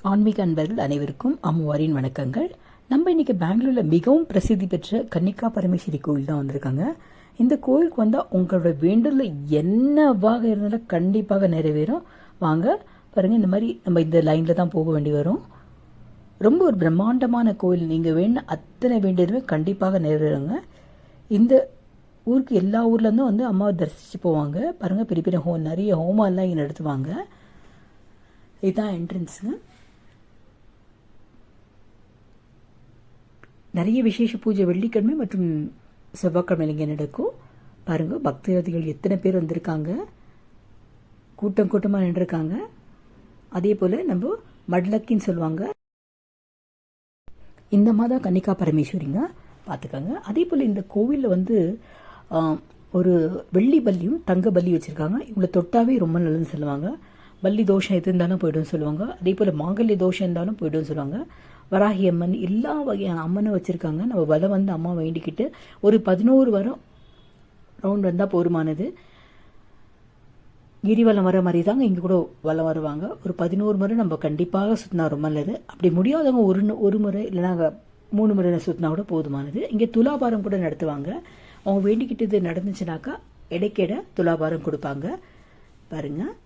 ஆன்மீக அன்பர்கள் அனைவருக்கும் அம்மாவாரின் வணக்கங்கள். நம்ம இன்னைக்கு பெங்களூரில் மிகவும் பிரசித்தி பெற்ற கன்னிகா பரமேஸ்வரி கோவில் தான் வந்திருக்காங்க. இந்த கோவிலுக்கு வந்தால் உங்களோட வேண்டுதல் என்னவாக இருந்தாலும் கண்டிப்பாக நிறைவேறும். வாங்க பாருங்க, இந்த மாதிரி நம்ம இந்த லைனில் தான் போக வேண்டி வரும். ரொம்ப ஒரு பிரம்மாண்டமான கோவில். நீங்கள் வேணும் அத்தனை வேண்டியதுமே கண்டிப்பாக நிறைவேறுங்க. இந்த ஊருக்கு எல்லா ஊர்லேருந்தும் வந்து அம்மாவை தரிசித்து போவாங்க. பாருங்கள், பெரிய பெரிய நிறைய ஹோமெல்லாம் இங்கே நடத்துவாங்க. இதுதான் என்ட்ரன்ஸுங்க. நிறைய விசேஷ பூஜை வெள்ளிக்கிழமை மற்றும் செவ்வாய்க்கிழமை இங்கே நடக்கும். பாருங்கள், பக்தர்கள் எத்தனை பேர் வந்திருக்காங்க, கூட்டம் கூட்டமாக நின்றுருக்காங்க. அதே போல் நம்ம மட்லக்கின்னு சொல்லுவாங்க, இந்த மாதிரி தான் கன்னிகா பரமேஸ்வரிங்க, பார்த்துக்கோங்க. அதே போல் இந்த கோவிலில் வந்து ஒரு வெள்ளி பல்லியும் தங்க பல்லி வச்சுருக்காங்க. இவங்களை தொட்டாவே ரொம்ப நல்லதுன்னு சொல்லுவாங்க. பல்லி தோஷம் எது இருந்தாலும் போய்டும் சொல்லுவாங்க. அதே போல் மாங்கல்ய தோஷம் இருந்தாலும் போய்டும் சொல்லுவாங்க. வராகி அம்மன் எல்லா வகையான அம்மனை வச்சுருக்காங்க. நம்ம வலம் வந்து அம்மா வேண்டிக்கிட்டு ஒரு 11 வாரம் ரவுண்ட் வந்தால் போருமானது. கிரிவலம் வர மாதிரி தாங்க இங்கே கூட வலம் வருவாங்க. ஒரு 11 முறை நம்ம கண்டிப்பாக சுற்றினா ரொம்ப நல்லது. அப்படி முடியாதவங்க ஒரு முறை இல்லைனா 3 முறை சுற்றினா கூட போதுமானது. இங்கே துலாபாரம் கூட நடத்துவாங்க. அவங்க வேண்டிக்கிட்டு இது நடந்துச்சுனாக்கா இடைக்கிட துலாபாரம் கொடுப்பாங்க. பாருங்கள்,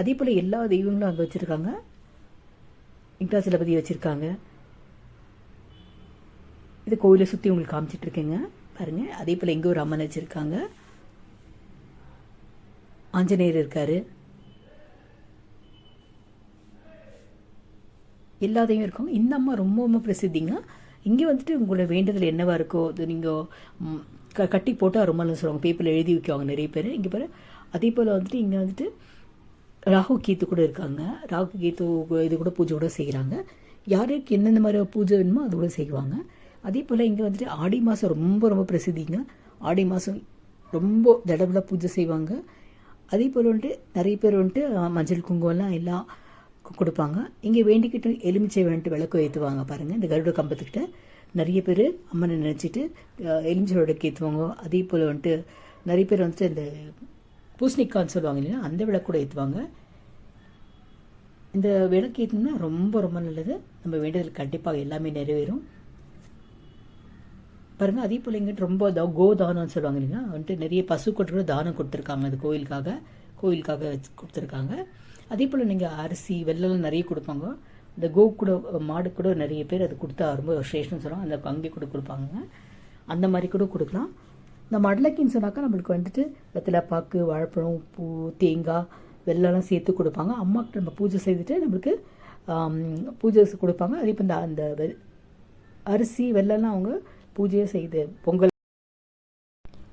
அதே போல் எல்லா தெய்வங்களும் அங்கே வச்சுருக்காங்க. வெங்கடாச்சலபதி வச்சுருக்காங்க. இது கோவிலை சுற்றி உங்களுக்கு காமிச்சிட்ருக்கேங்க. பாருங்கள், அதே போல் எங்கே ஒரு அம்மன் வச்சுருக்காங்க. ஆஞ்சநேயர் இருக்கார். எல்லாத்தையும் இருக்காங்க. இந்த அம்மா ரொம்ப ரொம்ப பிரசித்திங்க. இங்கே வந்துட்டு உங்களோட வேண்டுதல் என்னவா இருக்கோ அது நீங்கள் கட்டி போட்டால் ரொம்ப நல்லா சொல்லுவாங்க. பேப்பரில் எழுதி வைக்குவாங்க நிறைய பேர். இங்கே பாரு, அதே போல் வந்துட்டு இங்கே வந்துட்டு ராகு கேத்து கூட இருக்காங்க. ராகு கேத்து இது கூட பூஜை கூட செய்கிறாங்க. யாருக்கு எந்தெந்த மாதிரி பூஜை வேணுமோ அது கூட செய்வாங்க. அதே போல் இங்கே வந்துட்டு ஆடி மாதம் ரொம்ப ரொம்ப பிரசித்திங்க. ஆடி மாதம் ரொம்ப தடவில் பூஜை செய்வாங்க. அதே போல் வந்துட்டு நிறைய பேர் வந்துட்டு மஞ்சள் குங்குமம்லாம் எல்லாம் கொடுப்பாங்க. இங்கே வேண்டிக்கிட்டு எலுமிச்சை வந்துட்டு விளக்கு ஏற்றுவாங்க. பாருங்கள், இந்த கருட கம்பத்துக்கிட்ட நிறைய பேர் அம்மனை நினச்சிட்டு எலுமிச்சை விளக்கு ஏற்றுவாங்க. அதே போல் வந்துட்டு நிறைய பேர் வந்துட்டு இந்த பூசணிக்கான்னு சொல்லுவாங்க இல்லையா, அந்த விளக்கு கூட ஏற்றுவாங்க. இந்த விளக்கு ஏற்றினா ரொம்ப ரொம்ப நல்லது. நம்ம வேண்டியதில் கண்டிப்பாக எல்லாமே நிறைவேறும். பாருங்கள், அதே போல் இங்கிட்ட ரொம்ப கோதானம்னு சொல்லுவாங்க இல்லைங்களா, வந்துட்டு நிறைய பசுக்கொட்டு கூட தானம் கொடுத்துருக்காங்க. அது கோயிலுக்காக கொடுத்துருக்காங்க. அதே போல் நீங்கள் அரிசி வெள்ளம் நிறைய கொடுப்பாங்க. இந்த கூட மாடு கூட நிறைய பேர் அது கொடுத்தா ரொம்ப விசேஷம்னு சொல்லுவாங்க. அந்த அங்கே கூட கொடுப்பாங்க. அந்த மாதிரி கூட கொடுக்கலாம். இந்த மடலக்கின்னு சொன்னாக்கா நம்மளுக்கு வந்துட்டு வெத்தலை பாக்கு, வாழைப்பழம், பூ, தேங்காய், வெள்ளம்லாம் சேர்த்து கொடுப்பாங்க. அம்மாவுக்கு நம்ம பூஜை செய்துட்டு நம்மளுக்கு பூஜை கொடுப்பாங்க. அதே இப்போ அந்த அரிசி வெள்ளம்லாம் அவங்க பூஜையை செய்து பொங்கல்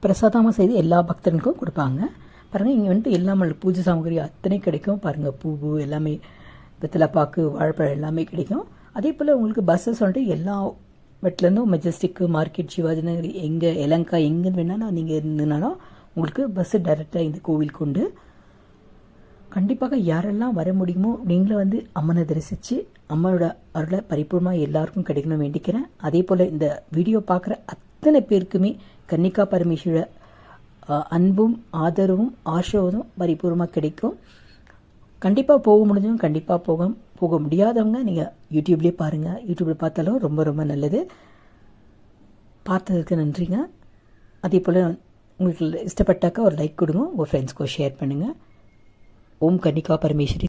பிரசாதமாக செய்து எல்லா பக்தர்களுக்கும் கொடுப்பாங்க. பாருங்கள், இங்கே வந்துட்டு எல்லா பூஜை சாமகிரி அத்தனை கிடைக்கும். பாருங்கள், பூ எல்லாமே, வெத்தலை பாக்கு, வாழைப்பழம் எல்லாமே கிடைக்கும். அதே போல் உங்களுக்கு பஸ்ஸஸ் வந்துட்டு எல்லா வீட்டிலேருந்தும் மெஜஸ்டிக்கு, மார்க்கெட், சிவாஜி நகர், எங்கே இலங்கா எங்கே வேணாலும் நீங்கள் இருந்ததுனாலும் உங்களுக்கு பஸ்ஸு டைரெக்டாக இந்த கோவிலுக்கு உண்டு. கண்டிப்பாக யாரெல்லாம் வர முடியுமோ நீங்களும் வந்து அம்மனை தரிசித்து அம்மனோட அருளை பரிபூர்ணமாக எல்லாருக்கும் கிடைக்கணும்னு வேண்டிக்கிறேன். அதே போல் இந்த வீடியோ பார்க்குற அத்தனை பேருக்குமே கன்னிகா பரமேஸ்வர அன்பும் ஆதரவும் ஆசீர்வாதம் பரிபூர்ணமாக கிடைக்கும். கண்டிப்பாக போக முடிஞ்சவங்க கண்டிப்பாக போக முடியாதவங்க நீங்கள் யூடியூப்லேயே பாருங்கள். யூடியூப்பில் பார்த்தாலும் ரொம்ப ரொம்ப நல்லது. பார்த்ததுக்கு நன்றிங்க. அதே போல் உங்களுக்கு இஷ்டப்பட்டாக்கா ஒரு லைக் கொடுங்க, உங்கள் ஃப்ரெண்ட்ஸ்க்கு ஷேர் பண்ணுங்கள். ஓம் கன்னிகா பரமேஸ்வரி.